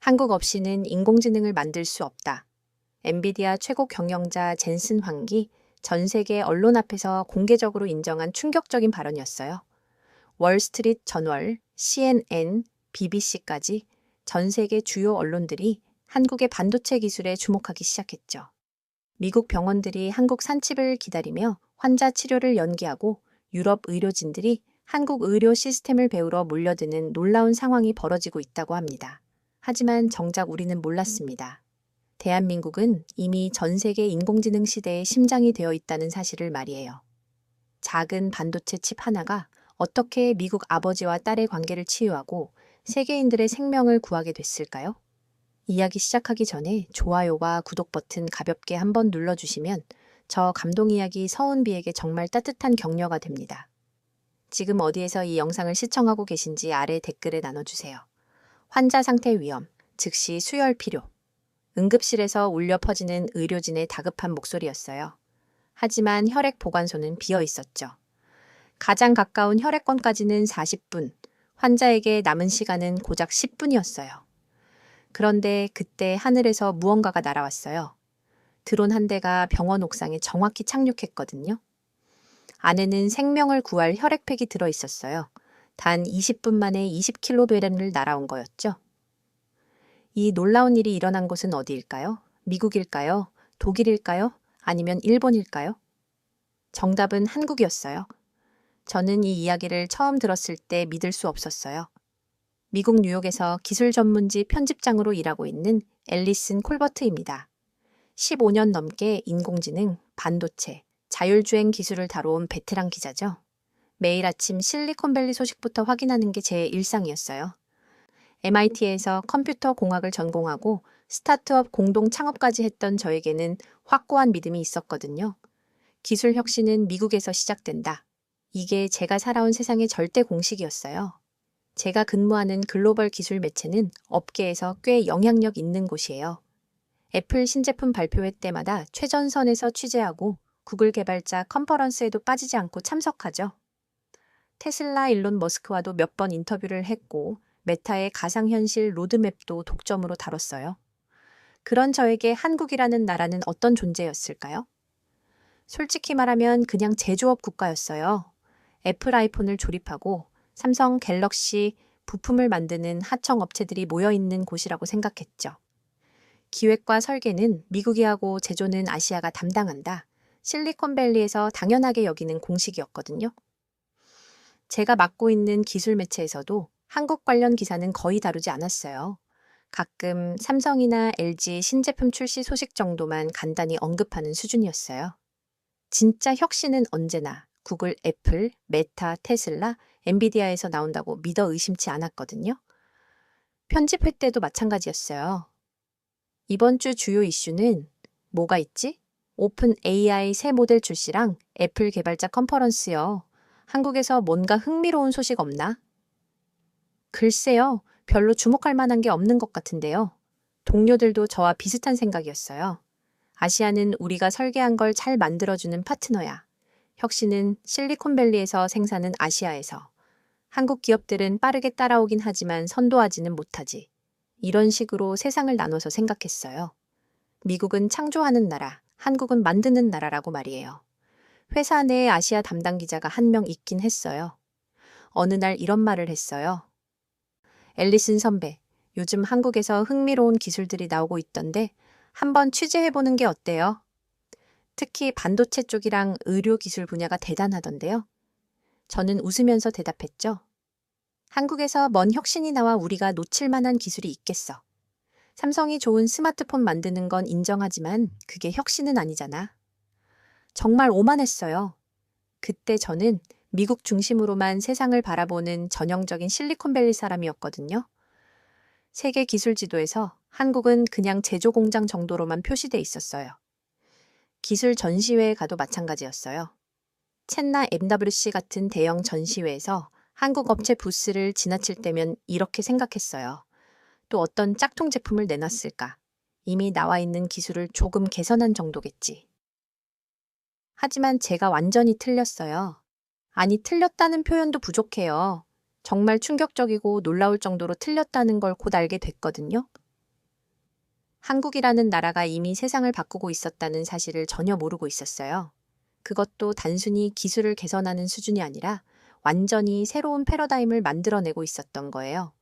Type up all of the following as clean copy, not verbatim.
한국 없이는 인공지능을 만들 수 없다. 엔비디아 최고 경영자 젠슨 황기 전 세계 언론 앞에서 공개적으로 인정한 충격적인 발언이었어요. 월스트리트 저널, CNN, BBC까지 전 세계 주요 언론들이 한국의 반도체 기술에 주목하기 시작했죠. 미국 병원들이 한국 산칩을 기다리며 환자 치료를 연기하고 유럽 의료진들이 한국 의료 시스템을 배우러 몰려드는 놀라운 상황이 벌어지고 있다고 합니다. 하지만 정작 우리는 몰랐습니다. 대한민국은 이미 전 세계 인공지능 시대의 심장이 되어 있다는 사실을 말이에요. 작은 반도체 칩 하나가 어떻게 미국 아버지와 딸의 관계를 치유하고 세계인들의 생명을 구하게 됐을까요? 이야기 시작하기 전에 좋아요와 구독 버튼 가볍게 한번 눌러주시면 저 감동 이야기 서은비에게 정말 따뜻한 격려가 됩니다. 지금 어디에서 이 영상을 시청하고 계신지 아래 댓글에 나눠주세요. 환자 상태 위험, 즉시 수혈 필요. 응급실에서 울려 퍼지는 의료진의 다급한 목소리였어요. 하지만 혈액 보관소는 비어 있었죠. 가장 가까운 혈액권까지는 40분, 환자에게 남은 시간은 고작 10분이었어요. 그런데 그때 하늘에서 무언가가 날아왔어요. 드론 한 대가 병원 옥상에 정확히 착륙했거든요. 안에는 생명을 구할 혈액팩이 들어 있었어요. 단 20분 만에 20kg을 날아온 거였죠. 이 놀라운 일이 일어난 곳은 어디일까요? 미국일까요? 독일일까요? 아니면 일본일까요? 정답은 한국이었어요. 저는 이 이야기를 처음 들었을 때 믿을 수 없었어요. 미국 뉴욕에서 기술 전문지 편집장으로 일하고 있는 앨리슨 콜버트입니다. 15년 넘게 인공지능, 반도체, 자율주행 기술을 다뤄온 베테랑 기자죠. 매일 아침 실리콘밸리 소식부터 확인하는 게 제 일상이었어요. MIT에서 컴퓨터 공학을 전공하고 스타트업 공동 창업까지 했던 저에게는 확고한 믿음이 있었거든요. 기술 혁신은 미국에서 시작된다. 이게 제가 살아온 세상의 절대 공식이었어요. 제가 근무하는 글로벌 기술 매체는 업계에서 꽤 영향력 있는 곳이에요. 애플 신제품 발표회 때마다 최전선에서 취재하고 구글 개발자 컨퍼런스에도 빠지지 않고 참석하죠. 테슬라 일론 머스크와도 몇 번 인터뷰를 했고 메타의 가상현실 로드맵도 독점으로 다뤘어요. 그런 저에게 한국이라는 나라는 어떤 존재였을까요? 솔직히 말하면 그냥 제조업 국가였어요. 애플 아이폰을 조립하고 삼성 갤럭시 부품을 만드는 하청 업체들이 모여있는 곳이라고 생각했죠. 기획과 설계는 미국이 하고 제조는 아시아가 담당한다. 실리콘밸리에서 당연하게 여기는 공식이었거든요. 제가 맡고 있는 기술 매체에서도 한국 관련 기사는 거의 다루지 않았어요. 가끔 삼성이나 LG 신제품 출시 소식 정도만 간단히 언급하는 수준이었어요. 진짜 혁신은 언제나 구글, 애플, 메타, 테슬라, 엔비디아에서 나온다고 믿어 의심치 않았거든요. 편집회 때도 마찬가지였어요. 이번 주 주요 이슈는 뭐가 있지? 오픈 AI 새 모델 출시랑 애플 개발자 컨퍼런스요. 한국에서 뭔가 흥미로운 소식 없나? 글쎄요, 별로 주목할 만한 게 없는 것 같은데요. 동료들도 저와 비슷한 생각이었어요. 아시아는 우리가 설계한 걸 잘 만들어주는 파트너야. 혁신은 실리콘밸리에서 생산은 아시아에서. 한국 기업들은 빠르게 따라오긴 하지만 선도하지는 못하지. 이런 식으로 세상을 나눠서 생각했어요. 미국은 창조하는 나라, 한국은 만드는 나라라고 말이에요. 회사 내에 아시아 담당 기자가 한 명 있긴 했어요. 어느 날 이런 말을 했어요. 앨리슨 선배, 요즘 한국에서 흥미로운 기술들이 나오고 있던데 한번 취재해보는 게 어때요? 특히 반도체 쪽이랑 의료 기술 분야가 대단하던데요. 저는 웃으면서 대답했죠. 한국에서 뭔 혁신이 나와 우리가 놓칠 만한 기술이 있겠어. 삼성이 좋은 스마트폰 만드는 건 인정하지만 그게 혁신은 아니잖아. 정말 오만했어요. 그때 저는 미국 중심으로만 세상을 바라보는 전형적인 실리콘밸리 사람이었거든요. 세계 기술 지도에서 한국은 그냥 제조 공장 정도로만 표시돼 있었어요. 기술 전시회에 가도 마찬가지였어요. 첸나 MWC 같은 대형 전시회에서 한국 업체 부스를 지나칠 때면 이렇게 생각했어요. 또 어떤 짝퉁 제품을 내놨을까? 이미 나와 있는 기술을 조금 개선한 정도겠지. 하지만 제가 완전히 틀렸어요. 아니, 틀렸다는 표현도 부족해요. 정말 충격적이고 놀라울 정도로 틀렸다는 걸 곧 알게 됐거든요. 한국이라는 나라가 이미 세상을 바꾸고 있었다는 사실을 전혀 모르고 있었어요. 그것도 단순히 기술을 개선하는 수준이 아니라 완전히 새로운 패러다임을 만들어내고 있었던 거예요.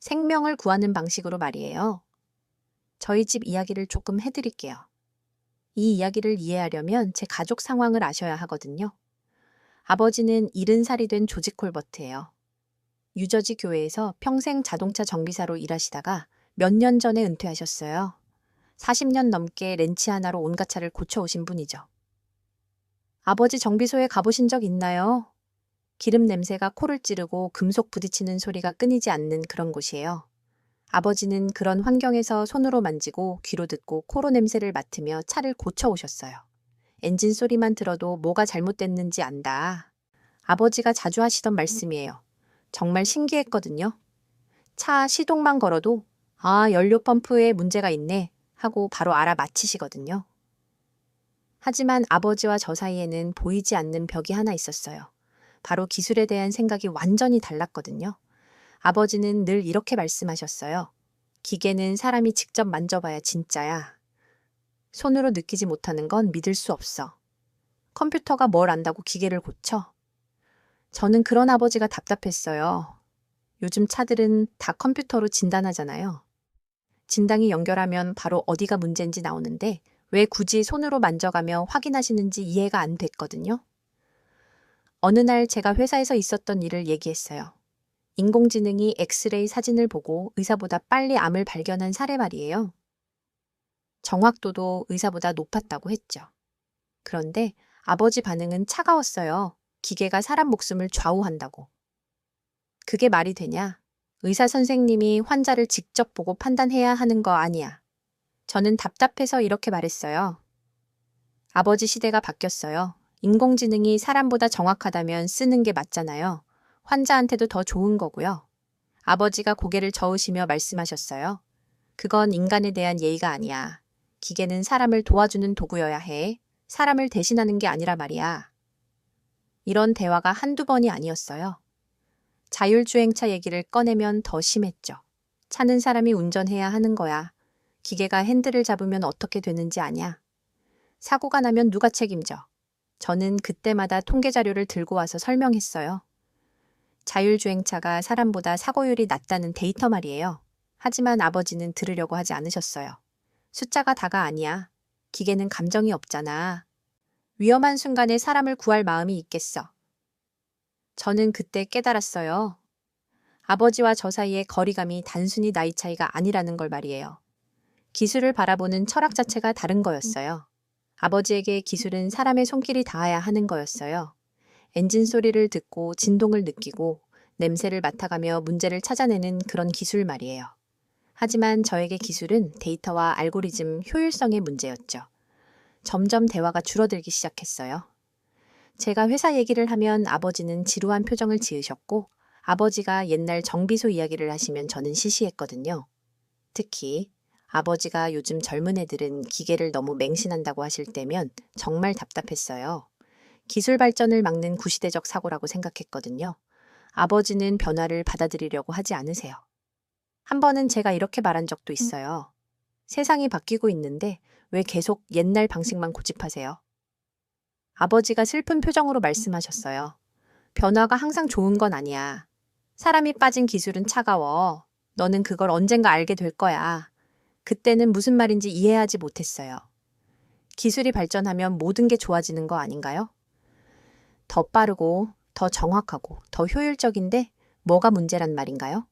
생명을 구하는 방식으로 말이에요. 저희 집 이야기를 조금 해드릴게요. 이 이야기를 이해하려면 제 가족 상황을 아셔야 하거든요. 아버지는 70살이 된 조지 콜버트예요. 뉴저지 교회에서 평생 자동차 정비사로 일하시다가 몇 년 전에 은퇴하셨어요. 40년 넘게 렌치 하나로 온갖 차를 고쳐오신 분이죠. 아버지 정비소에 가보신 적 있나요? 기름 냄새가 코를 찌르고 금속 부딪히는 소리가 끊이지 않는 그런 곳이에요. 아버지는 그런 환경에서 손으로 만지고 귀로 듣고 코로 냄새를 맡으며 차를 고쳐오셨어요. 엔진 소리만 들어도 뭐가 잘못됐는지 안다. 아버지가 자주 하시던 말씀이에요. 정말 신기했거든요. 차 시동만 걸어도 아, 연료 펌프에 문제가 있네 하고 바로 알아맞히시거든요. 하지만 아버지와 저 사이에는 보이지 않는 벽이 하나 있었어요. 바로 기술에 대한 생각이 완전히 달랐거든요. 아버지는 늘 이렇게 말씀하셨어요. 기계는 사람이 직접 만져봐야 진짜야. 손으로 느끼지 못하는 건 믿을 수 없어. 컴퓨터가 뭘 안다고 기계를 고쳐? 저는 그런 아버지가 답답했어요. 요즘 차들은 다 컴퓨터로 진단하잖아요. 진단이 연결하면 바로 어디가 문제인지 나오는데 왜 굳이 손으로 만져가며 확인하시는지 이해가 안 됐거든요. 어느 날 제가 회사에서 있었던 일을 얘기했어요. 인공지능이 엑스레이 사진을 보고 의사보다 빨리 암을 발견한 사례 말이에요. 정확도도 의사보다 높았다고 했죠. 그런데 아버지 반응은 차가웠어요. 기계가 사람 목숨을 좌우한다고. 그게 말이 되냐? 의사 선생님이 환자를 직접 보고 판단해야 하는 거 아니야. 저는 답답해서 이렇게 말했어요. 아버지 시대가 바뀌었어요. 인공지능이 사람보다 정확하다면 쓰는 게 맞잖아요. 환자한테도 더 좋은 거고요. 아버지가 고개를 저으시며 말씀하셨어요. 그건 인간에 대한 예의가 아니야. 기계는 사람을 도와주는 도구여야 해. 사람을 대신하는 게 아니라 말이야. 이런 대화가 한두 번이 아니었어요. 자율주행차 얘기를 꺼내면 더 심했죠. 차는 사람이 운전해야 하는 거야. 기계가 핸들을 잡으면 어떻게 되는지 아냐? 사고가 나면 누가 책임져? 저는 그때마다 통계 자료를 들고 와서 설명했어요. 자율주행차가 사람보다 사고율이 낮다는 데이터 말이에요. 하지만 아버지는 들으려고 하지 않으셨어요. 숫자가 다가 아니야. 기계는 감정이 없잖아. 위험한 순간에 사람을 구할 마음이 있겠어. 저는 그때 깨달았어요. 아버지와 저 사이의 거리감이 단순히 나이 차이가 아니라는 걸 말이에요. 기술을 바라보는 철학 자체가 다른 거였어요. 아버지에게 기술은 사람의 손길이 닿아야 하는 거였어요. 엔진 소리를 듣고 진동을 느끼고 냄새를 맡아가며 문제를 찾아내는 그런 기술 말이에요. 하지만 저에게 기술은 데이터와 알고리즘 효율성의 문제였죠. 점점 대화가 줄어들기 시작했어요. 제가 회사 얘기를 하면 아버지는 지루한 표정을 지으셨고 아버지가 옛날 정비소 이야기를 하시면 저는 시시했거든요. 특히 아버지가 요즘 젊은 애들은 기계를 너무 맹신한다고 하실 때면 정말 답답했어요. 기술 발전을 막는 구시대적 사고라고 생각했거든요. 아버지는 변화를 받아들이려고 하지 않으세요. 한 번은 제가 이렇게 말한 적도 있어요. 세상이 바뀌고 있는데 왜 계속 옛날 방식만 고집하세요? 아버지가 슬픈 표정으로 말씀하셨어요. 변화가 항상 좋은 건 아니야. 사람이 빠진 기술은 차가워. 너는 그걸 언젠가 알게 될 거야. 그때는 무슨 말인지 이해하지 못했어요. 기술이 발전하면 모든 게 좋아지는 거 아닌가요? 더 빠르고, 더 정확하고, 더 효율적인데 뭐가 문제란 말인가요?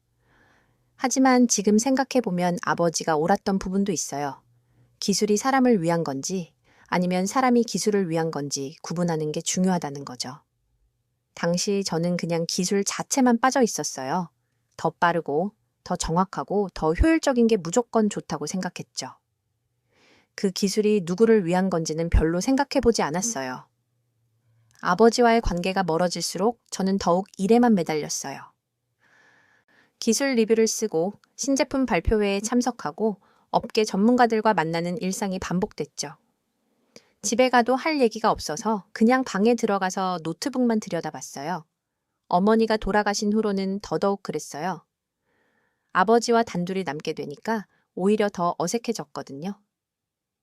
하지만 지금 생각해보면 아버지가 옳았던 부분도 있어요. 기술이 사람을 위한 건지 아니면 사람이 기술을 위한 건지 구분하는 게 중요하다는 거죠. 당시 저는 그냥 기술 자체만 빠져 있었어요. 더 빠르고, 더 정확하고, 더 효율적인 게 무조건 좋다고 생각했죠. 그 기술이 누구를 위한 건지는 별로 생각해보지 않았어요. 아버지와의 관계가 멀어질수록 저는 더욱 일에만 매달렸어요. 기술 리뷰를 쓰고 신제품 발표회에 참석하고 업계 전문가들과 만나는 일상이 반복됐죠. 집에 가도 할 얘기가 없어서 그냥 방에 들어가서 노트북만 들여다봤어요. 어머니가 돌아가신 후로는 더더욱 그랬어요. 아버지와 단둘이 남게 되니까 오히려 더 어색해졌거든요.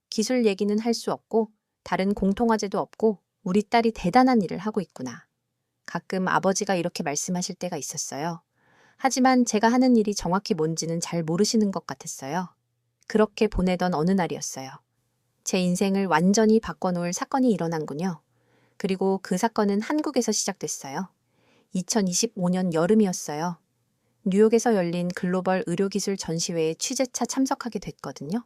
기술 얘기는 할 수 없고 다른 공통화제도 없고 우리 딸이 대단한 일을 하고 있구나. 가끔 아버지가 이렇게 말씀하실 때가 있었어요. 하지만 제가 하는 일이 정확히 뭔지는 잘 모르시는 것 같았어요. 그렇게 보내던 어느 날이었어요. 제 인생을 완전히 바꿔놓을 사건이 일어난군요. 그리고 그 사건은 한국에서 시작됐어요. 2025년 여름이었어요. 뉴욕에서 열린 글로벌 의료기술 전시회에 취재차 참석하게 됐거든요.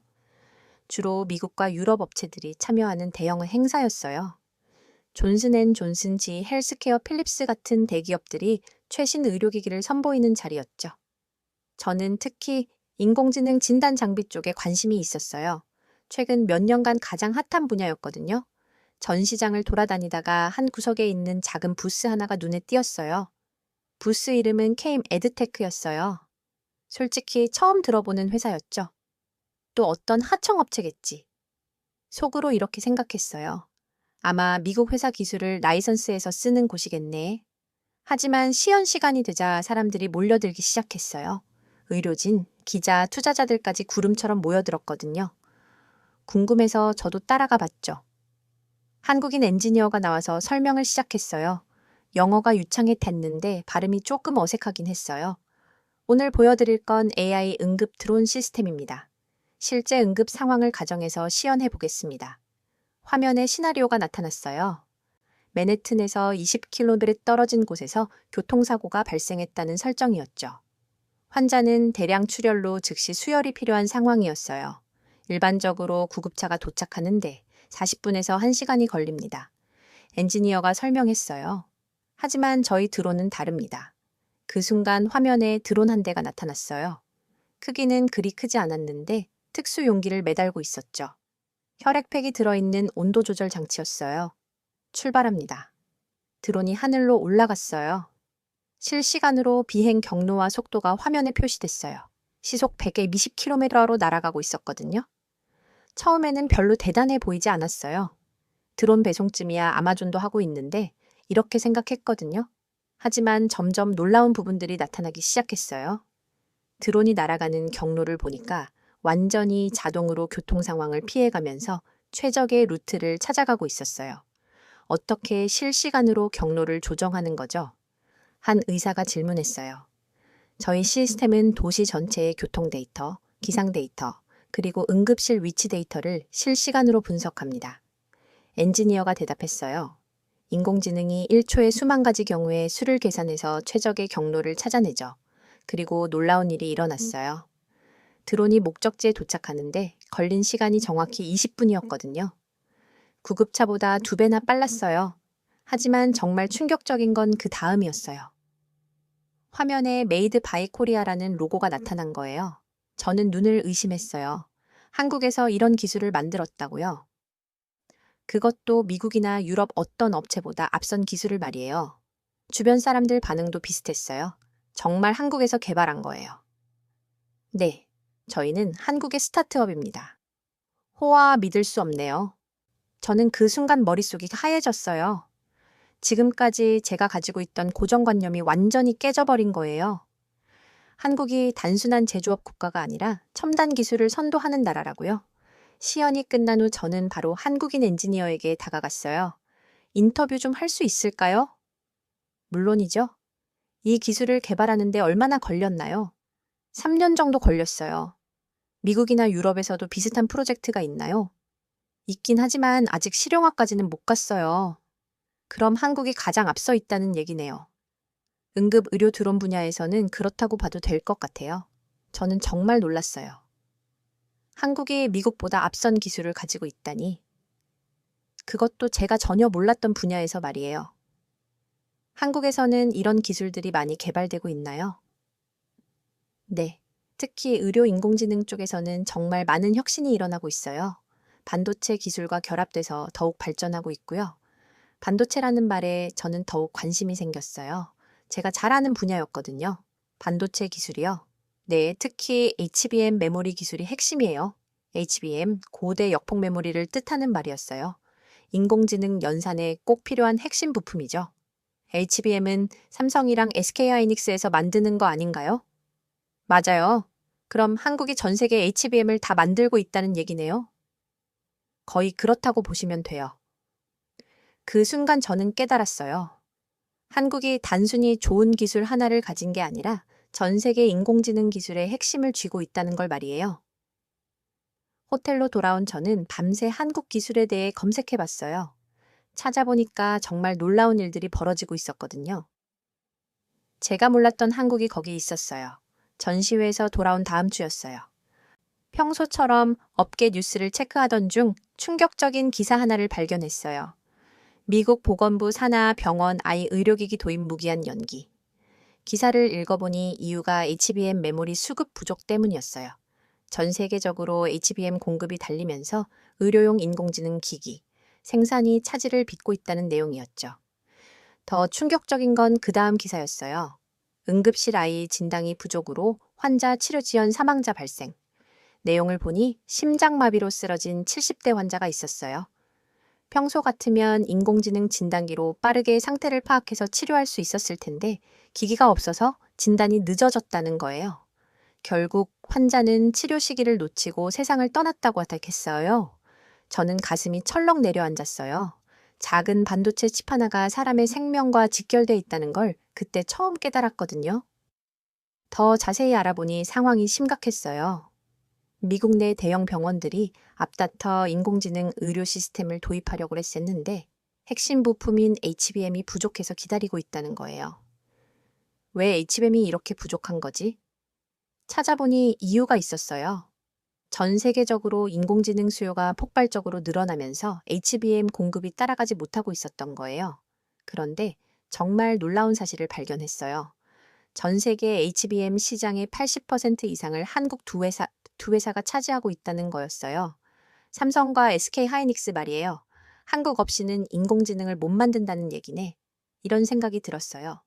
주로 미국과 유럽 업체들이 참여하는 대형 행사였어요. 존슨앤존슨, 지 헬스케어, 필립스 같은 대기업들이 최신 의료기기를 선보이는 자리였죠. 저는 특히 인공지능 진단 장비 쪽에 관심이 있었어요. 최근 몇 년간 가장 핫한 분야였거든요. 전시장을 돌아다니다가 한 구석에 있는 작은 부스 하나가 눈에 띄었어요. 부스 이름은 케임 에드테크였어요. 솔직히 처음 들어보는 회사였죠. 또 어떤 하청업체겠지. 속으로 이렇게 생각했어요. 아마 미국 회사 기술을 라이선스해서 쓰는 곳이겠네. 하지만 시연 시간이 되자 사람들이 몰려들기 시작했어요. 의료진, 기자, 투자자들까지 구름처럼 모여들었거든요. 궁금해서 저도 따라가 봤죠. 한국인 엔지니어가 나와서 설명을 시작했어요. 영어가 유창했댔는데 발음이 조금 어색하긴 했어요. 오늘 보여드릴 건 AI 응급 드론 시스템입니다. 실제 응급 상황을 가정해서 시연해 보겠습니다. 화면에 시나리오가 나타났어요. 맨해튼에서 20km 떨어진 곳에서 교통사고가 발생했다는 설정이었죠. 환자는 대량 출혈로 즉시 수혈이 필요한 상황이었어요. 일반적으로 구급차가 도착하는데 40분에서 1시간이 걸립니다. 엔지니어가 설명했어요. 하지만 저희 드론은 다릅니다. 그 순간 화면에 드론 한 대가 나타났어요. 크기는 그리 크지 않았는데 특수 용기를 매달고 있었죠. 혈액팩이 들어있는 온도 조절 장치였어요. 출발합니다. 드론이 하늘로 올라갔어요. 실시간으로 비행 경로와 속도가 화면에 표시됐어요. 시속 100에 20km로 날아가고 있었거든요. 처음에는 별로 대단해 보이지 않았어요. 드론 배송쯤이야 아마존도 하고 있는데 이렇게 생각했거든요. 하지만 점점 놀라운 부분들이 나타나기 시작했어요. 드론이 날아가는 경로를 보니까 완전히 자동으로 교통 상황을 피해가면서 최적의 루트를 찾아가고 있었어요. 어떻게 실시간으로 경로를 조정하는 거죠? 한 의사가 질문했어요. 저희 시스템은 도시 전체의 교통 데이터, 기상 데이터, 그리고 응급실 위치 데이터를 실시간으로 분석합니다. 엔지니어가 대답했어요. 인공지능이 1초에 수만 가지 경우의 수를 계산해서 최적의 경로를 찾아내죠. 그리고 놀라운 일이 일어났어요. 드론이 목적지에 도착하는데 걸린 시간이 정확히 20분이었거든요. 구급차보다 2배나 빨랐어요. 하지만 정말 충격적인 건 그 다음이었어요. 화면에 메이드 바이 코리아라는 로고가 나타난 거예요. 저는 눈을 의심했어요. 한국에서 이런 기술을 만들었다고요? 그것도 미국이나 유럽 어떤 업체보다 앞선 기술을 말이에요. 주변 사람들 반응도 비슷했어요. 정말 한국에서 개발한 거예요. 네, 저희는 한국의 스타트업입니다. 호화 믿을 수 없네요. 저는 그 순간 머릿속이 하얘졌어요. 지금까지 제가 가지고 있던 고정관념이 완전히 깨져버린 거예요. 한국이 단순한 제조업 국가가 아니라 첨단 기술을 선도하는 나라라고요. 시연이 끝난 후 저는 바로 한국인 엔지니어에게 다가갔어요. 인터뷰 좀 할 수 있을까요? 물론이죠. 이 기술을 개발하는데 얼마나 걸렸나요? 3년 정도 걸렸어요. 미국이나 유럽에서도 비슷한 프로젝트가 있나요? 있긴 하지만 아직 실용화까지는 못 갔어요. 그럼 한국이 가장 앞서 있다는 얘기네요. 응급 의료 드론 분야에서는 그렇다고 봐도 될 것 같아요. 저는 정말 놀랐어요. 한국이 미국보다 앞선 기술을 가지고 있다니. 그것도 제가 전혀 몰랐던 분야에서 말이에요. 한국에서는 이런 기술들이 많이 개발되고 있나요? 네. 특히 의료 인공지능 쪽에서는 정말 많은 혁신이 일어나고 있어요. 반도체 기술과 결합돼서 더욱 발전하고 있고요. 반도체라는 말에 저는 더욱 관심이 생겼어요. 제가 잘 아는 분야였거든요. 반도체 기술이요. 네, 특히 HBM 메모리 기술이 핵심이에요. HBM, 고대 역폭 메모리를 뜻하는 말이었어요. 인공지능 연산에 꼭 필요한 핵심 부품이죠. HBM은 삼성이랑 SK하이닉스에서 만드는 거 아닌가요? 맞아요. 그럼 한국이 전 세계 HBM을 다 만들고 있다는 얘기네요? 거의 그렇다고 보시면 돼요. 그 순간 저는 깨달았어요. 한국이 단순히 좋은 기술 하나를 가진 게 아니라 전 세계 인공지능 기술의 핵심을 쥐고 있다는 걸 말이에요. 호텔로 돌아온 저는 밤새 한국 기술에 대해 검색해 봤어요. 찾아보니까 정말 놀라운 일들이 벌어지고 있었거든요. 제가 몰랐던 한국이 거기 있었어요. 전시회에서 돌아온 다음 주였어요. 평소처럼 업계 뉴스를 체크하던 중 충격적인 기사 하나를 발견했어요. 미국 보건부 산하 병원 아이 의료기기 도입 무기한 연기. 기사를 읽어보니 이유가 HBM 메모리 수급 부족 때문이었어요. 전 세계적으로 HBM 공급이 달리면서 의료용 인공지능 기기, 생산이 차질을 빚고 있다는 내용이었죠. 더 충격적인 건 그 다음 기사였어요. 응급실 아이 진단이 부족으로 환자 치료 지연 사망자 발생. 내용을 보니 심장마비로 쓰러진 70대 환자가 있었어요. 평소 같으면 인공지능 진단기로 빠르게 상태를 파악해서 치료할 수 있었을 텐데 기기가 없어서 진단이 늦어졌다는 거예요. 결국 환자는 치료 시기를 놓치고 세상을 떠났다고 하겠어요. 저는 가슴이 철렁 내려앉았어요. 작은 반도체 칩 하나가 사람의 생명과 직결돼 있다는 걸 그때 처음 깨달았거든요. 더 자세히 알아보니 상황이 심각했어요. 미국 내 대형 병원들이 앞다퉈 인공지능 의료 시스템을 도입하려고 했었는데 핵심 부품인 HBM이 부족해서 기다리고 있다는 거예요. 왜 HBM이 이렇게 부족한 거지? 찾아보니 이유가 있었어요. 전 세계적으로 인공지능 수요가 폭발적으로 늘어나면서 HBM 공급이 따라가지 못하고 있었던 거예요. 그런데 정말 놀라운 사실을 발견했어요. 전 세계 HBM 시장의 80% 이상을 한국 두 회사가 차지하고 있다는 거였어요. 삼성과 SK 하이닉스 말이에요. 한국 없이는 인공지능을 못 만든다는 얘기네. 이런 생각이 들었어요.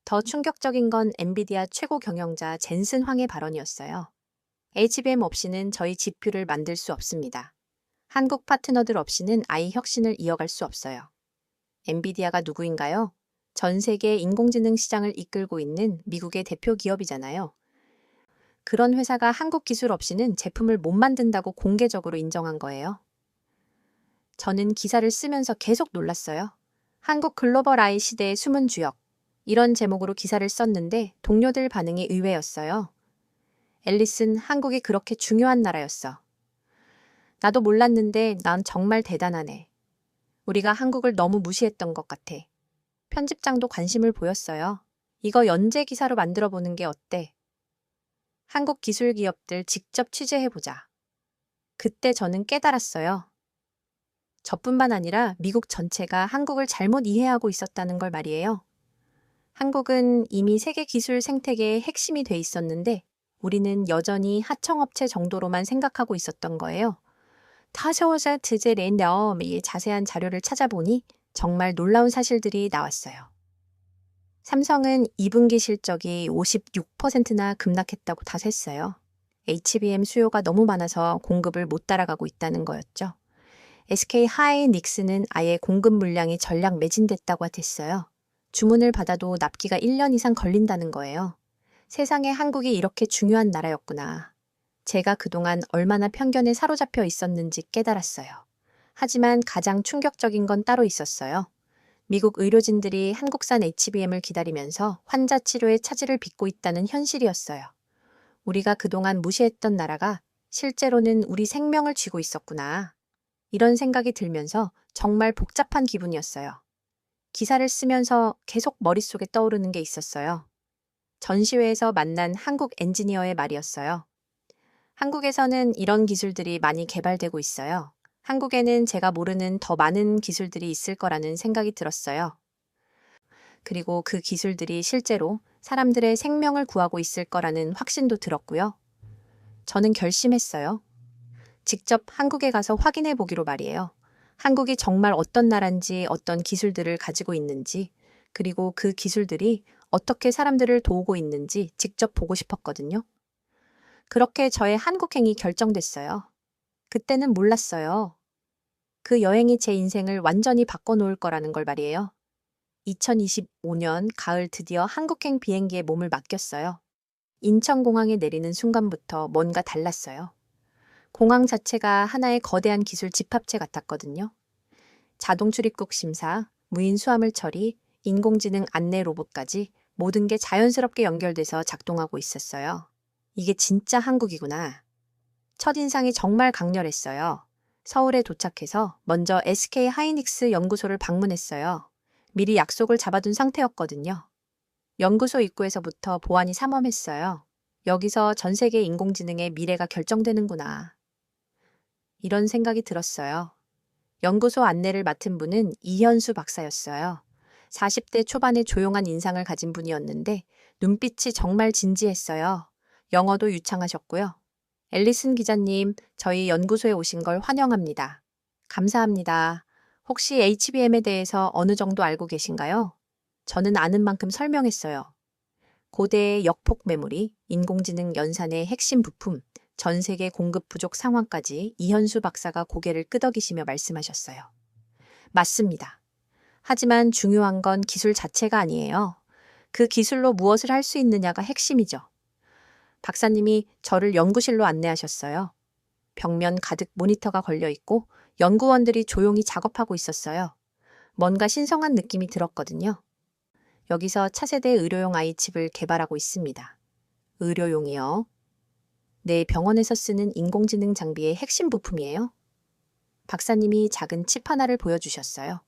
더 충격적인 건 엔비디아 최고 경영자 젠슨 황의 발언이었어요. HBM 없이는 저희 GPU를 만들 수 없습니다. 한국 파트너들 없이는 AI 혁신을 이어갈 수 없어요. 엔비디아가 누구인가요? 전 세계 인공지능 시장을 이끌고 있는 미국의 대표 기업이잖아요. 그런 회사가 한국 기술 없이는 제품을 못 만든다고 공개적으로 인정한 거예요. 저는 기사를 쓰면서 계속 놀랐어요. 한국 글로벌 AI 시대의 숨은 주역. 이런 제목으로 기사를 썼는데 동료들 반응이 의외였어요. 앨리슨, 한국이 그렇게 중요한 나라였어. 나도 몰랐는데 난 정말 대단하네. 우리가 한국을 너무 무시했던 것 같아. 편집장도 관심을 보였어요. 이거 연재 기사로 만들어 보는 게 어때? 한국 기술 기업들 직접 취재해보자. 그때 저는 깨달았어요. 저뿐만 아니라 미국 전체가 한국을 잘못 이해하고 있었다는 걸 말이에요. 한국은 이미 세계 기술 생태계의 핵심이 돼 있었는데 우리는 여전히 하청업체 정도로만 생각하고 있었던 거예요. 타셔워자 트제렌덤의 자세한 자료를 찾아보니 정말 놀라운 사실들이 나왔어요. 삼성은 2분기 실적이 56%나 급락했다고 탓했어요. HBM 수요가 너무 많아서 공급을 못 따라가고 있다는 거였죠. SK 하이닉스는 아예 공급 물량이 전량 매진됐다고 핫했어요. 주문을 받아도 납기가 1년 이상 걸린다는 거예요. 세상에 한국이 이렇게 중요한 나라였구나. 제가 그동안 얼마나 편견에 사로잡혀 있었는지 깨달았어요. 하지만 가장 충격적인 건 따로 있었어요. 미국 의료진들이 한국산 HBM을 기다리면서 환자 치료에 차질을 빚고 있다는 현실이었어요. 우리가 그동안 무시했던 나라가 실제로는 우리 생명을 쥐고 있었구나. 이런 생각이 들면서 정말 복잡한 기분이었어요. 기사를 쓰면서 계속 머릿속에 떠오르는 게 있었어요. 전시회에서 만난 한국 엔지니어의 말이었어요. 한국에서는 이런 기술들이 많이 개발되고 있어요. 한국에는 제가 모르는 더 많은 기술들이 있을 거라는 생각이 들었어요. 그리고 그 기술들이 실제로 사람들의 생명을 구하고 있을 거라는 확신도 들었고요. 저는 결심했어요. 직접 한국에 가서 확인해 보기로 말이에요. 한국이 정말 어떤 나라인지 어떤 기술들을 가지고 있는지 그리고 그 기술들이 어떻게 사람들을 도우고 있는지 직접 보고 싶었거든요. 그렇게 저의 한국행이 결정됐어요. 그때는 몰랐어요. 그 여행이 제 인생을 완전히 바꿔놓을 거라는 걸 말이에요. 2025년 가을 드디어 한국행 비행기에 몸을 맡겼어요. 인천공항에 내리는 순간부터 뭔가 달랐어요. 공항 자체가 하나의 거대한 기술 집합체 같았거든요. 자동 출입국 심사, 무인 수화물 처리, 인공지능 안내 로봇까지 모든 게 자연스럽게 연결돼서 작동하고 있었어요. 이게 진짜 한국이구나. 첫인상이 정말 강렬했어요. 서울에 도착해서 먼저 SK 하이닉스 연구소를 방문했어요. 미리 약속을 잡아둔 상태였거든요. 연구소 입구에서부터 보안이 삼엄했어요. 여기서 전 세계 인공지능의 미래가 결정되는구나. 이런 생각이 들었어요. 연구소 안내를 맡은 분은 이현수 박사였어요. 40대 초반의 조용한 인상을 가진 분이었는데 눈빛이 정말 진지했어요. 영어도 유창하셨고요. 앨리슨 기자님, 저희 연구소에 오신 걸 환영합니다. 감사합니다. 혹시 HBM에 대해서 어느 정도 알고 계신가요? 저는 아는 만큼 설명했어요. 고대의 역폭 메모리, 인공지능 연산의 핵심 부품, 전 세계 공급 부족 상황까지 이현수 박사가 고개를 끄덕이시며 말씀하셨어요. 맞습니다. 하지만 중요한 건 기술 자체가 아니에요. 그 기술로 무엇을 할 수 있느냐가 핵심이죠. 박사님이 저를 연구실로 안내하셨어요. 벽면 가득 모니터가 걸려 있고 연구원들이 조용히 작업하고 있었어요. 뭔가 신성한 느낌이 들었거든요. 여기서 차세대 의료용 아이칩을 개발하고 있습니다. 의료용이요? 네, 병원에서 쓰는 인공지능 장비의 핵심 부품이에요. 박사님이 작은 칩 하나를 보여주셨어요.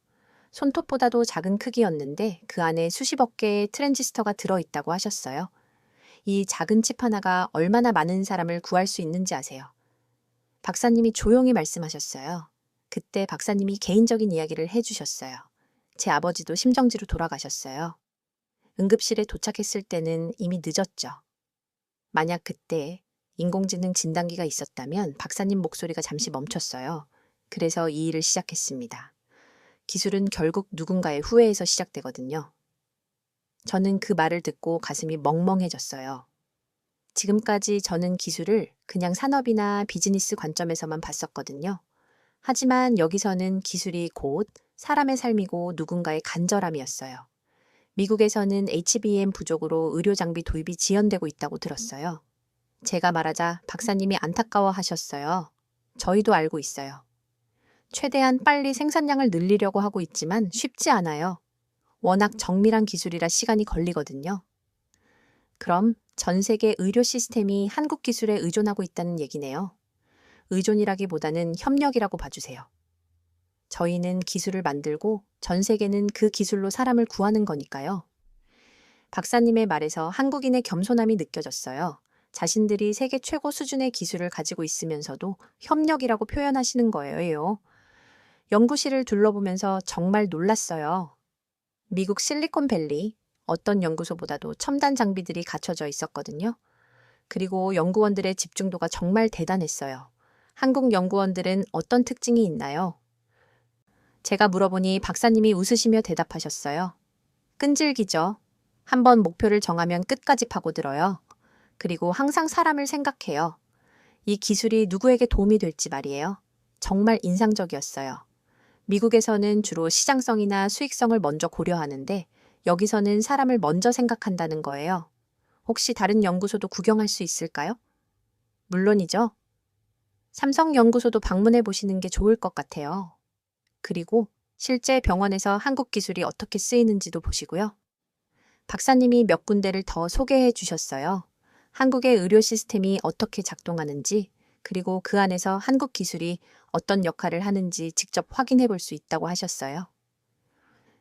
손톱보다도 작은 크기였는데 그 안에 수십억 개의 트랜지스터가 들어있다고 하셨어요. 이 작은 칩 하나가 얼마나 많은 사람을 구할 수 있는지 아세요? 박사님이 조용히 말씀하셨어요. 그때 박사님이 개인적인 이야기를 해주셨어요. 제 아버지도 심정지로 돌아가셨어요. 응급실에 도착했을 때는 이미 늦었죠. 만약 그때 인공지능 진단기가 있었다면 박사님 목소리가 잠시 멈췄어요. 그래서 이 일을 시작했습니다. 기술은 결국 누군가의 후회에서 시작되거든요. 저는 그 말을 듣고 가슴이 멍멍해졌어요. 지금까지 저는 기술을 그냥 산업이나 비즈니스 관점에서만 봤었거든요. 하지만 여기서는 기술이 곧 사람의 삶이고 누군가의 간절함이었어요. 미국에서는 HBM 부족으로 의료 장비 도입이 지연되고 있다고 들었어요. 제가 말하자 박사님이 안타까워 하셨어요. 저희도 알고 있어요. 최대한 빨리 생산량을 늘리려고 하고 있지만 쉽지 않아요. 워낙 정밀한 기술이라 시간이 걸리거든요. 그럼 전 세계 의료 시스템이 한국 기술에 의존하고 있다는 얘기네요. 의존이라기보다는 협력이라고 봐주세요. 저희는 기술을 만들고 전 세계는 그 기술로 사람을 구하는 거니까요. 박사님의 말에서 한국인의 겸손함이 느껴졌어요. 자신들이 세계 최고 수준의 기술을 가지고 있으면서도 협력이라고 표현하시는 거예요. 연구실을 둘러보면서 정말 놀랐어요. 미국 실리콘밸리, 어떤 연구소보다도 첨단 장비들이 갖춰져 있었거든요. 그리고 연구원들의 집중도가 정말 대단했어요. 한국 연구원들은 어떤 특징이 있나요? 제가 물어보니 박사님이 웃으시며 대답하셨어요. 끈질기죠. 한번 목표를 정하면 끝까지 파고들어요. 그리고 항상 사람을 생각해요. 이 기술이 누구에게 도움이 될지 말이에요. 정말 인상적이었어요. 미국에서는 주로 시장성이나 수익성을 먼저 고려하는데 여기서는 사람을 먼저 생각한다는 거예요. 혹시 다른 연구소도 구경할 수 있을까요? 물론이죠. 삼성 연구소도 방문해 보시는 게 좋을 것 같아요. 그리고 실제 병원에서 한국 기술이 어떻게 쓰이는지도 보시고요. 박사님이 몇 군데를 더 소개해 주셨어요. 한국의 의료 시스템이 어떻게 작동하는지, 그리고 그 안에서 한국 기술이 어떤 역할을 하는지 직접 확인해 볼 수 있다고 하셨어요.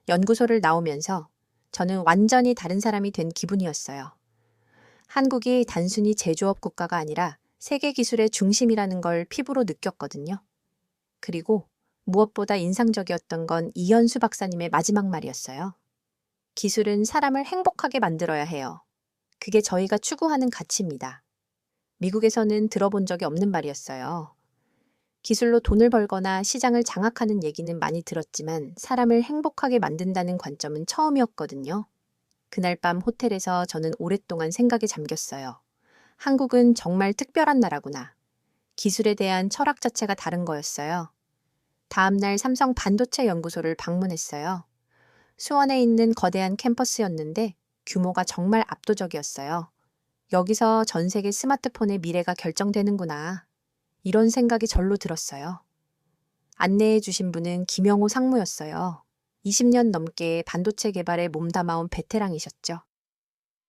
연구소를 나오면서 저는 완전히 다른 사람이 된 기분이었어요. 한국이 단순히 제조업 국가가 아니라 세계 기술의 중심이라는 걸 피부로 느꼈거든요. 그리고 무엇보다 인상적이었던 건 이현수 박사님의 마지막 말이었어요. 기술은 사람을 행복하게 만들어야 해요. 그게 저희가 추구하는 가치입니다. 미국에서는 들어본 적이 없는 말이었어요. 기술로 돈을 벌거나 시장을 장악하는 얘기는 많이 들었지만 사람을 행복하게 만든다는 관점은 처음이었거든요. 그날 밤 호텔에서 저는 오랫동안 생각에 잠겼어요. 한국은 정말 특별한 나라구나. 기술에 대한 철학 자체가 다른 거였어요. 다음날 삼성 반도체 연구소를 방문했어요. 수원에 있는 거대한 캠퍼스였는데 규모가 정말 압도적이었어요. 여기서 전 세계 스마트폰의 미래가 결정되는구나. 이런 생각이 절로 들었어요. 안내해 주신 분은 김영호 상무였어요. 20년 넘게 반도체 개발에 몸담아온 베테랑이셨죠.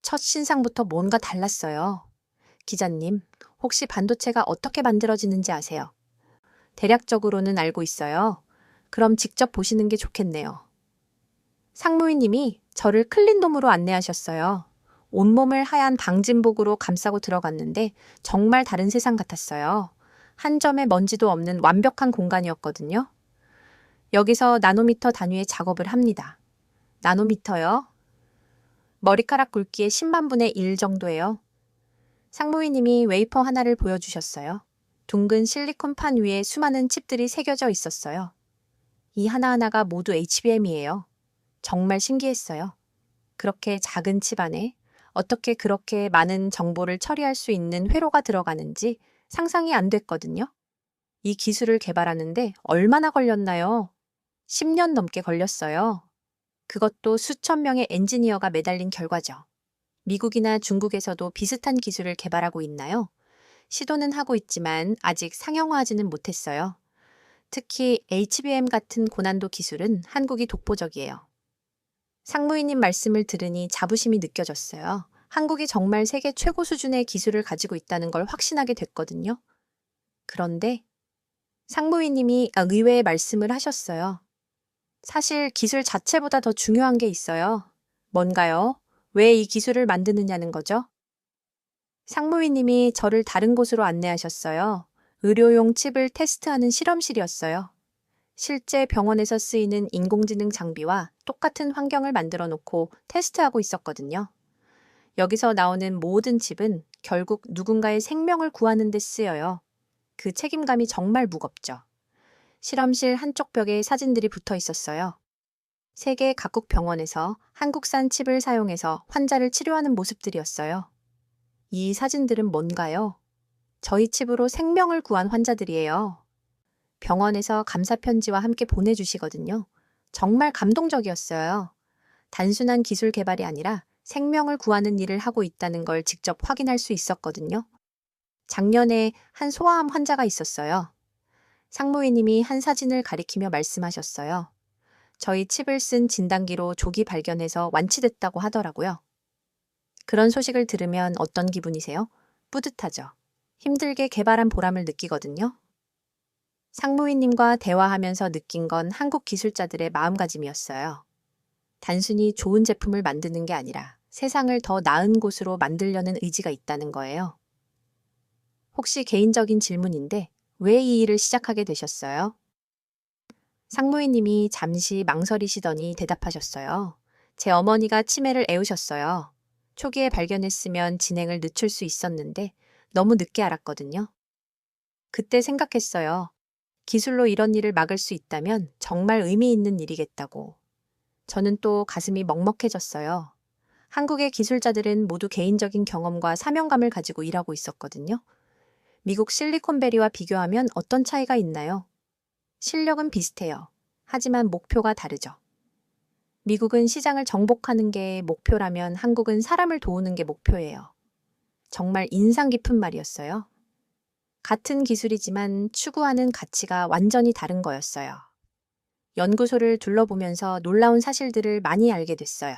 첫 신상부터 뭔가 달랐어요. 기자님, 혹시 반도체가 어떻게 만들어지는지 아세요? 대략적으로는 알고 있어요. 그럼 직접 보시는 게 좋겠네요. 상무위님이 저를 클린룸으로 안내하셨어요. 온몸을 하얀 방진복으로 감싸고 들어갔는데 정말 다른 세상 같았어요. 한 점의 먼지도 없는 완벽한 공간이었거든요. 여기서 나노미터 단위의 작업을 합니다. 나노미터요? 머리카락 굵기의 10만 분의 1 정도예요. 상무위님이 웨이퍼 하나를 보여주셨어요. 둥근 실리콘 판 위에 수많은 칩들이 새겨져 있었어요. 이 하나하나가 모두 HBM이에요. 정말 신기했어요. 그렇게 작은 칩 안에 어떻게 그렇게 많은 정보를 처리할 수 있는 회로가 들어가는지 상상이 안 됐거든요. 이 기술을 개발하는데 얼마나 걸렸나요? 10년 넘게 걸렸어요. 그것도 수천 명의 엔지니어가 매달린 결과죠. 미국이나 중국에서도 비슷한 기술을 개발하고 있나요? 시도는 하고 있지만 아직 상용화하지는 못했어요. 특히 HBM 같은 고난도 기술은 한국이 독보적이에요. 상무위님 말씀을 들으니 자부심이 느껴졌어요. 한국이 정말 세계 최고 수준의 기술을 가지고 있다는 걸 확신하게 됐거든요. 그런데 상무위님이 의외의 말씀을 하셨어요. 사실 기술 자체보다 더 중요한 게 있어요. 뭔가요? 왜 이 기술을 만드느냐는 거죠? 상무위님이 저를 다른 곳으로 안내하셨어요. 의료용 칩을 테스트하는 실험실이었어요. 실제 병원에서 쓰이는 인공지능 장비와 똑같은 환경을 만들어 놓고 테스트하고 있었거든요. 여기서 나오는 모든 칩은 결국 누군가의 생명을 구하는 데 쓰여요. 그 책임감이 정말 무겁죠. 실험실 한쪽 벽에 사진들이 붙어 있었어요. 세계 각국 병원에서 한국산 칩을 사용해서 환자를 치료하는 모습들이었어요. 이 사진들은 뭔가요? 저희 칩으로 생명을 구한 환자들이에요. 병원에서 감사 편지와 함께 보내주시거든요. 정말 감동적이었어요. 단순한 기술 개발이 아니라 생명을 구하는 일을 하고 있다는 걸 직접 확인할 수 있었거든요. 작년에 한 소아암 환자가 있었어요. 상무위님이 한 사진을 가리키며 말씀하셨어요. 저희 칩을 쓴 진단기로 조기 발견해서 완치됐다고 하더라고요. 그런 소식을 들으면 어떤 기분이세요? 뿌듯하죠. 힘들게 개발한 보람을 느끼거든요. 상무위님과 대화하면서 느낀 건 한국 기술자들의 마음가짐이었어요. 단순히 좋은 제품을 만드는 게 아니라 세상을 더 나은 곳으로 만들려는 의지가 있다는 거예요. 혹시 개인적인 질문인데 왜 이 일을 시작하게 되셨어요? 상무위님이 잠시 망설이시더니 대답하셨어요. 제 어머니가 치매를 애우셨어요. 초기에 발견했으면 진행을 늦출 수 있었는데 너무 늦게 알았거든요. 그때 생각했어요. 기술로 이런 일을 막을 수 있다면 정말 의미 있는 일이겠다고. 저는 또 가슴이 먹먹해졌어요. 한국의 기술자들은 모두 개인적인 경험과 사명감을 가지고 일하고 있었거든요. 미국 실리콘밸리와 비교하면 어떤 차이가 있나요? 실력은 비슷해요. 하지만 목표가 다르죠. 미국은 시장을 정복하는 게 목표라면 한국은 사람을 도우는 게 목표예요. 정말 인상 깊은 말이었어요. 같은 기술이지만 추구하는 가치가 완전히 다른 거였어요. 연구소를 둘러보면서 놀라운 사실들을 많이 알게 됐어요.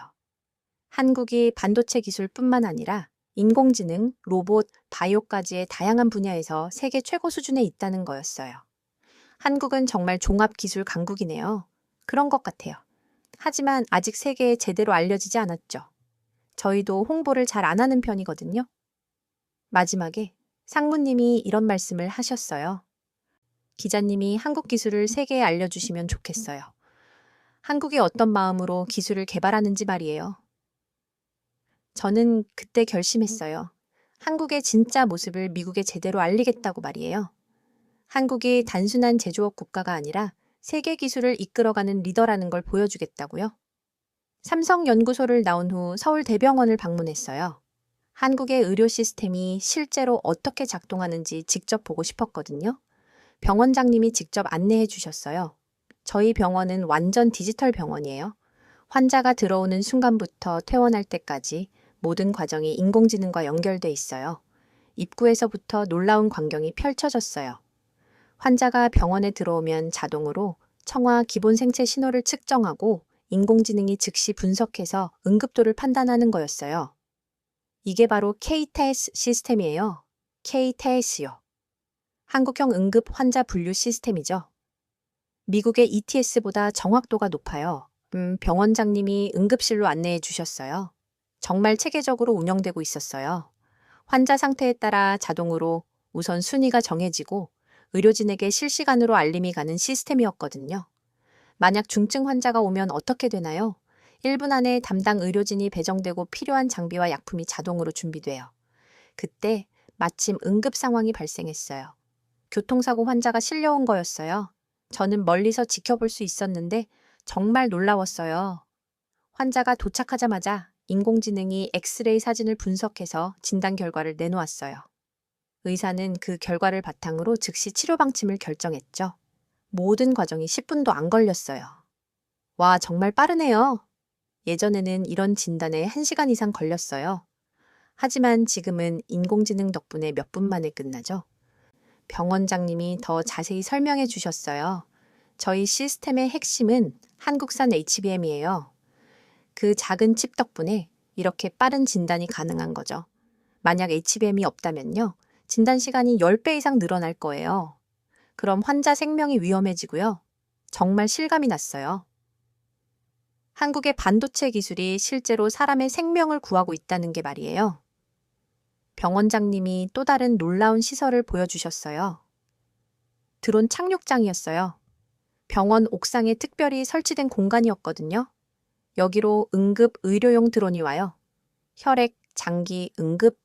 한국이 반도체 기술뿐만 아니라 인공지능, 로봇, 바이오까지의 다양한 분야에서 세계 최고 수준에 있다는 거였어요. 한국은 정말 종합기술 강국이네요. 그런 것 같아요. 하지만 아직 세계에 제대로 알려지지 않았죠. 저희도 홍보를 잘 안 하는 편이거든요. 마지막에 상무님이 이런 말씀을 하셨어요. 기자님이 한국 기술을 세계에 알려주시면 좋겠어요. 한국이 어떤 마음으로 기술을 개발하는지 말이에요. 저는 그때 결심했어요. 한국의 진짜 모습을 미국에 제대로 알리겠다고 말이에요. 한국이 단순한 제조업 국가가 아니라 세계 기술을 이끌어가는 리더라는 걸 보여주겠다고요. 삼성연구소를 나온 후 서울대병원을 방문했어요. 한국의 의료 시스템이 실제로 어떻게 작동하는지 직접 보고 싶었거든요. 병원장님이 직접 안내해 주셨어요. 저희 병원은 완전 디지털 병원이에요. 환자가 들어오는 순간부터 퇴원할 때까지 모든 과정이 인공지능과 연결돼 있어요. 입구에서부터 놀라운 광경이 펼쳐졌어요. 환자가 병원에 들어오면 자동으로 청화 기본 생체 신호를 측정하고 인공지능이 즉시 분석해서 응급도를 판단하는 거였어요. 이게 바로 KTES 시스템이에요. KTES요. 한국형 응급 환자 분류 시스템이죠. 미국의 ETS보다 정확도가 높아요. 병원장님이 응급실로 안내해 주셨어요. 정말 체계적으로 운영되고 있었어요. 환자 상태에 따라 자동으로 우선 순위가 정해지고 의료진에게 실시간으로 알림이 가는 시스템이었거든요. 만약 중증 환자가 오면 어떻게 되나요? 1분 안에 담당 의료진이 배정되고 필요한 장비와 약품이 자동으로 준비돼요. 그때 마침 응급 상황이 발생했어요. 교통사고 환자가 실려온 거였어요. 저는 멀리서 지켜볼 수 있었는데 정말 놀라웠어요. 환자가 도착하자마자 인공지능이 엑스레이 사진을 분석해서 진단 결과를 내놓았어요. 의사는 그 결과를 바탕으로 즉시 치료 방침을 결정했죠. 모든 과정이 10분도 안 걸렸어요. 와, 정말 빠르네요. 예전에는 이런 진단에 1시간 이상 걸렸어요. 하지만 지금은 인공지능 덕분에 몇 분 만에 끝나죠. 병원장님이 더 자세히 설명해 주셨어요. 저희 시스템의 핵심은 한국산 HBM이에요. 그 작은 칩 덕분에 이렇게 빠른 진단이 가능한 거죠. 만약 HBM이 없다면요, 진단 시간이 10배 이상 늘어날 거예요. 그럼 환자 생명이 위험해지고요. 정말 실감이 났어요. 한국의 반도체 기술이 실제로 사람의 생명을 구하고 있다는 게 말이에요. 병원장님이 또 다른 놀라운 시설을 보여주셨어요. 드론 착륙장이었어요. 병원 옥상에 특별히 설치된 공간이었거든요. 여기로 응급 의료용 드론이 와요. 혈액, 장기, 응급,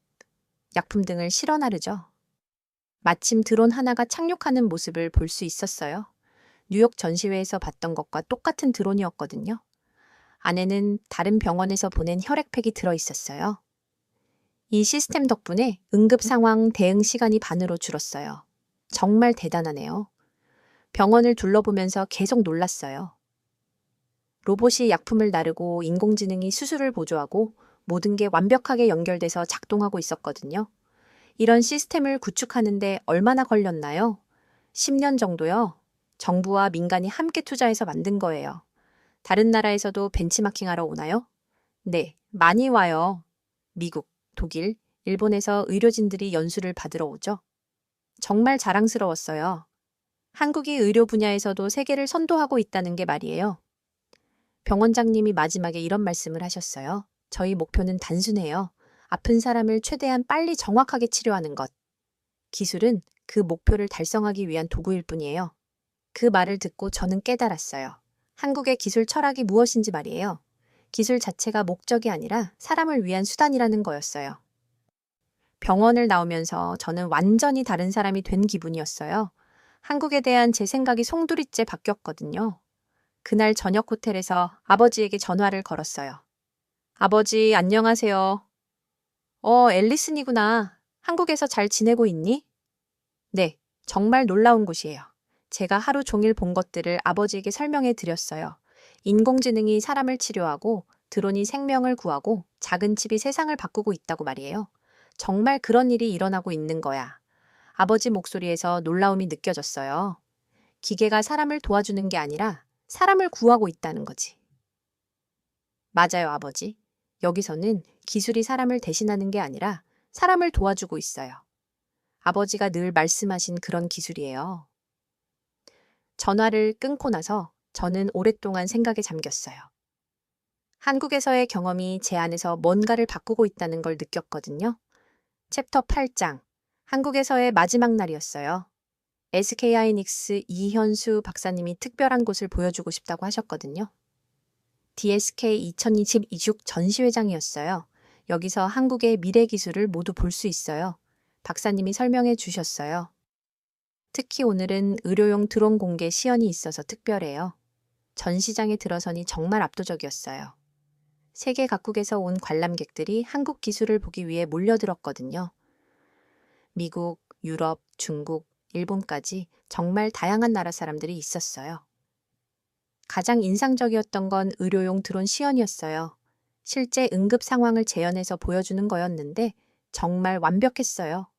약품 등을 실어 나르죠. 마침 드론 하나가 착륙하는 모습을 볼 수 있었어요. 뉴욕 전시회에서 봤던 것과 똑같은 드론이었거든요. 안에는 다른 병원에서 보낸 혈액팩이 들어 있었어요. 이 시스템 덕분에 응급 상황 대응 시간이 반으로 줄었어요. 정말 대단하네요. 병원을 둘러보면서 계속 놀랐어요. 로봇이 약품을 나르고 인공지능이 수술을 보조하고 모든 게 완벽하게 연결돼서 작동하고 있었거든요. 이런 시스템을 구축하는데 얼마나 걸렸나요? 10년 정도요. 정부와 민간이 함께 투자해서 만든 거예요. 다른 나라에서도 벤치마킹하러 오나요? 네, 많이 와요. 미국, 독일, 일본에서 의료진들이 연수를 받으러 오죠. 정말 자랑스러웠어요. 한국이 의료 분야에서도 세계를 선도하고 있다는 게 말이에요. 병원장님이 마지막에 이런 말씀을 하셨어요. 저희 목표는 단순해요. 아픈 사람을 최대한 빨리 정확하게 치료하는 것. 기술은 그 목표를 달성하기 위한 도구일 뿐이에요. 그 말을 듣고 저는 깨달았어요. 한국의 기술 철학이 무엇인지 말이에요. 기술 자체가 목적이 아니라 사람을 위한 수단이라는 거였어요. 병원을 나오면서 저는 완전히 다른 사람이 된 기분이었어요. 한국에 대한 제 생각이 송두리째 바뀌었거든요. 그날 저녁 호텔에서 아버지에게 전화를 걸었어요. 아버지, 안녕하세요. 앨리슨이구나. 한국에서 잘 지내고 있니? 네, 정말 놀라운 곳이에요. 제가 하루 종일 본 것들을 아버지에게 설명해 드렸어요. 인공지능이 사람을 치료하고 드론이 생명을 구하고 작은 칩이 세상을 바꾸고 있다고 말이에요. 정말 그런 일이 일어나고 있는 거야. 아버지 목소리에서 놀라움이 느껴졌어요. 기계가 사람을 도와주는 게 아니라 사람을 구하고 있다는 거지. 맞아요, 아버지. 여기서는 기술이 사람을 대신하는 게 아니라 사람을 도와주고 있어요. 아버지가 늘 말씀하신 그런 기술이에요. 전화를 끊고 나서 저는 오랫동안 생각에 잠겼어요. 한국에서의 경험이 제 안에서 뭔가를 바꾸고 있다는 걸 느꼈거든요. 챕터 8장, 한국에서의 마지막 날이었어요. SK하이닉스 이현수 박사님이 특별한 곳을 보여주고 싶다고 하셨거든요. DSK 2026 전시회장이었어요. 여기서 한국의 미래 기술을 모두 볼 수 있어요. 박사님이 설명해 주셨어요. 특히 오늘은 의료용 드론 공개 시연이 있어서 특별해요. 전시장에 들어서니 정말 압도적이었어요. 세계 각국에서 온 관람객들이 한국 기술을 보기 위해 몰려들었거든요. 미국, 유럽, 중국, 일본까지 정말 다양한 나라 사람들이 있었어요. 가장 인상적이었던 건 의료용 드론 시연이었어요. 실제 응급 상황을 재현해서 보여주는 거였는데 정말 완벽했어요.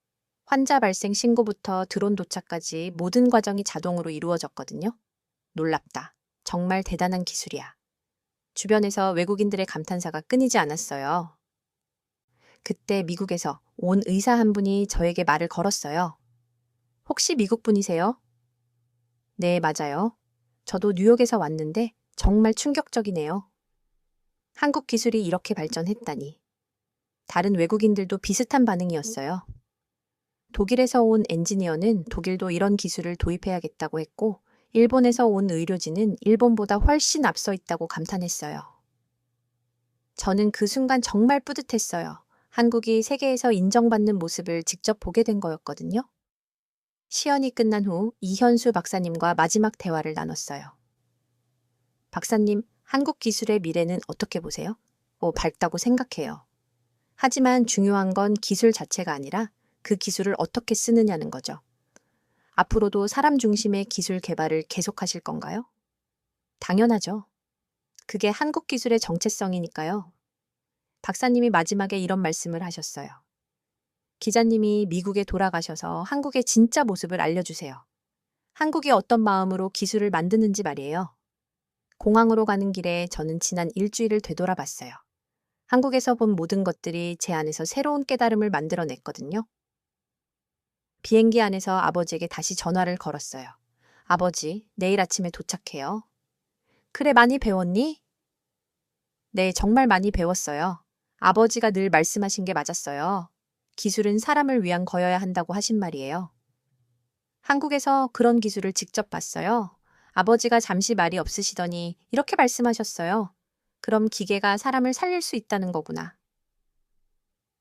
환자 발생 신고부터 드론 도착까지 모든 과정이 자동으로 이루어졌거든요. 놀랍다. 정말 대단한 기술이야. 주변에서 외국인들의 감탄사가 끊이지 않았어요. 그때 미국에서 온 의사 한 분이 저에게 말을 걸었어요. 혹시 미국 분이세요? 네, 맞아요. 저도 뉴욕에서 왔는데 정말 충격적이네요. 한국 기술이 이렇게 발전했다니. 다른 외국인들도 비슷한 반응이었어요. 독일에서 온 엔지니어는 독일도 이런 기술을 도입해야겠다고 했고, 일본에서 온 의료진은 일본보다 훨씬 앞서 있다고 감탄했어요. 저는 그 순간 정말 뿌듯했어요. 한국이 세계에서 인정받는 모습을 직접 보게 된 거였거든요. 시연이 끝난 후 이현수 박사님과 마지막 대화를 나눴어요. 박사님, 한국 기술의 미래는 어떻게 보세요? 밝다고 생각해요. 하지만 중요한 건 기술 자체가 아니라 그 기술을 어떻게 쓰느냐는 거죠. 앞으로도 사람 중심의 기술 개발을 계속하실 건가요? 당연하죠. 그게 한국 기술의 정체성이니까요. 박사님이 마지막에 이런 말씀을 하셨어요. 기자님이 미국에 돌아가셔서 한국의 진짜 모습을 알려주세요. 한국이 어떤 마음으로 기술을 만드는지 말이에요. 공항으로 가는 길에 저는 지난 일주일을 되돌아봤어요. 한국에서 본 모든 것들이 제 안에서 새로운 깨달음을 만들어냈거든요. 비행기 안에서 아버지에게 다시 전화를 걸었어요. 아버지, 내일 아침에 도착해요. 그래, 많이 배웠니? 네, 정말 많이 배웠어요. 아버지가 늘 말씀하신 게 맞았어요. 기술은 사람을 위한 거여야 한다고 하신 말이에요. 한국에서 그런 기술을 직접 봤어요. 아버지가 잠시 말이 없으시더니 이렇게 말씀하셨어요. 그럼 기계가 사람을 살릴 수 있다는 거구나.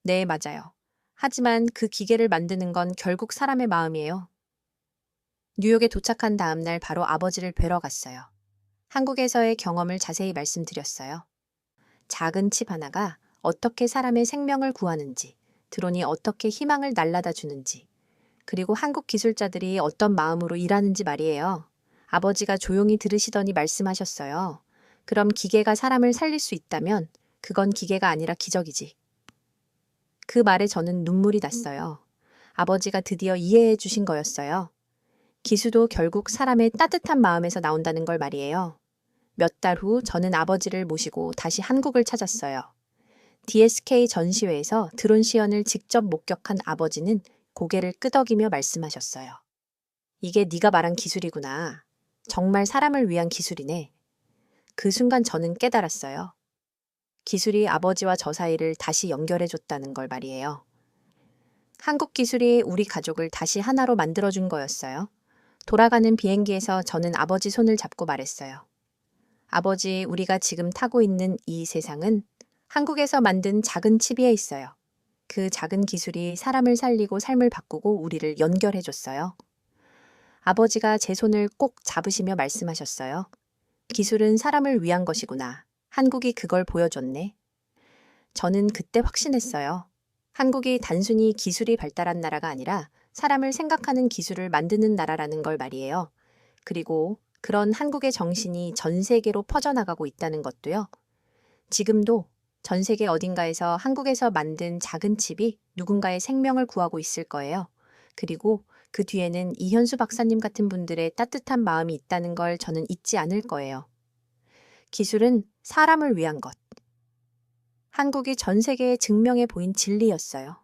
네, 맞아요. 하지만 그 기계를 만드는 건 결국 사람의 마음이에요. 뉴욕에 도착한 다음 날 바로 아버지를 뵈러 갔어요. 한국에서의 경험을 자세히 말씀드렸어요. 작은 칩 하나가 어떻게 사람의 생명을 구하는지, 드론이 어떻게 희망을 날라다 주는지, 그리고 한국 기술자들이 어떤 마음으로 일하는지 말이에요. 아버지가 조용히 들으시더니 말씀하셨어요. 그럼 기계가 사람을 살릴 수 있다면 그건 기계가 아니라 기적이지. 그 말에 저는 눈물이 났어요. 아버지가 드디어 이해해 주신 거였어요. 기술도 결국 사람의 따뜻한 마음에서 나온다는 걸 말이에요. 몇 달 후 저는 아버지를 모시고 다시 한국을 찾았어요. DSK 전시회에서 드론 시연을 직접 목격한 아버지는 고개를 끄덕이며 말씀하셨어요. 이게 네가 말한 기술이구나. 정말 사람을 위한 기술이네. 그 순간 저는 깨달았어요. 기술이 아버지와 저 사이를 다시 연결해줬다는 걸 말이에요. 한국 기술이 우리 가족을 다시 하나로 만들어준 거였어요. 돌아가는 비행기에서 저는 아버지 손을 잡고 말했어요. 아버지, 우리가 지금 타고 있는 이 세상은 한국에서 만든 작은 칩 위에 있어요. 그 작은 기술이 사람을 살리고 삶을 바꾸고 우리를 연결해줬어요. 아버지가 제 손을 꼭 잡으시며 말씀하셨어요. 기술은 사람을 위한 것이구나. 한국이 그걸 보여줬네. 저는 그때 확신했어요. 한국이 단순히 기술이 발달한 나라가 아니라 사람을 생각하는 기술을 만드는 나라라는 걸 말이에요. 그리고 그런 한국의 정신이 전 세계로 퍼져나가고 있다는 것도요. 지금도 전 세계 어딘가에서 한국에서 만든 작은 칩이 누군가의 생명을 구하고 있을 거예요. 그리고 그 뒤에는 이현수 박사님 같은 분들의 따뜻한 마음이 있다는 걸 저는 잊지 않을 거예요. 기술은 사람을 위한 것. 한국이 전 세계에 증명해 보인 진리였어요.